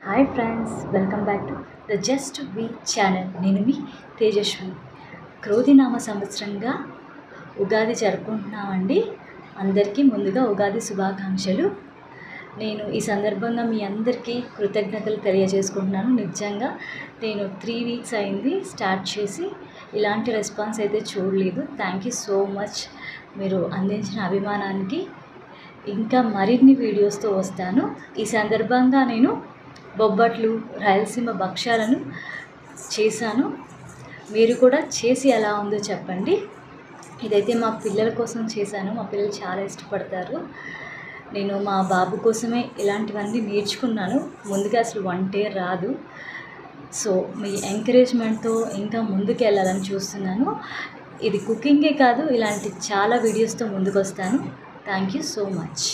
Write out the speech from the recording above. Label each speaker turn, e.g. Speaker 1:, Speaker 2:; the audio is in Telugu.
Speaker 1: Hi friends, welcome back to the just we channel. నేను మీ తేజస్వి. క్రోధినామ సంవత్సరంగా ఉగాది జరుపుకుంటున్నామండి. అందరికీ ముందుగా ఉగాది శుభాకాంక్షలు. నేను ఈ సందర్భంగా మీ అందరికీ కృతజ్ఞతలు తెలియజేసుకుంటున్నాను. నిజంగా నేను 3 వీక్స్ అయింది స్టార్ట్ చేసి, ఇలాంటి రెస్పాన్స్ అయితే చూడలేదు. Thank you so much. మీరు అందించిన అభిమానానికి ఇంకా మరిన్ని వీడియోస్తో వస్తాను. ఈ సందర్భంగా నేను బొబ్బట్లు, రాయలసీమ భక్ష్యాలను చేశాను. మీరు కూడా చేసి ఎలా ఉందో చెప్పండి. ఇదైతే మా పిల్లల కోసం చేశాను. మా పిల్లలు చాలా ఇష్టపడతారు. నేను మా బాబు కోసమే ఇలాంటివన్నీ నేర్చుకున్నాను. ముందుగా అసలు వంటే రాదు. సో మీ ఎంకరేజ్మెంట్తో ఇంకా ముందుకు వెళ్ళాలని చూస్తున్నాను. ఇది కుకింగే కాదు, ఇలాంటి చాలా వీడియోస్తో ముందుకు వస్తాను. Thank you so much.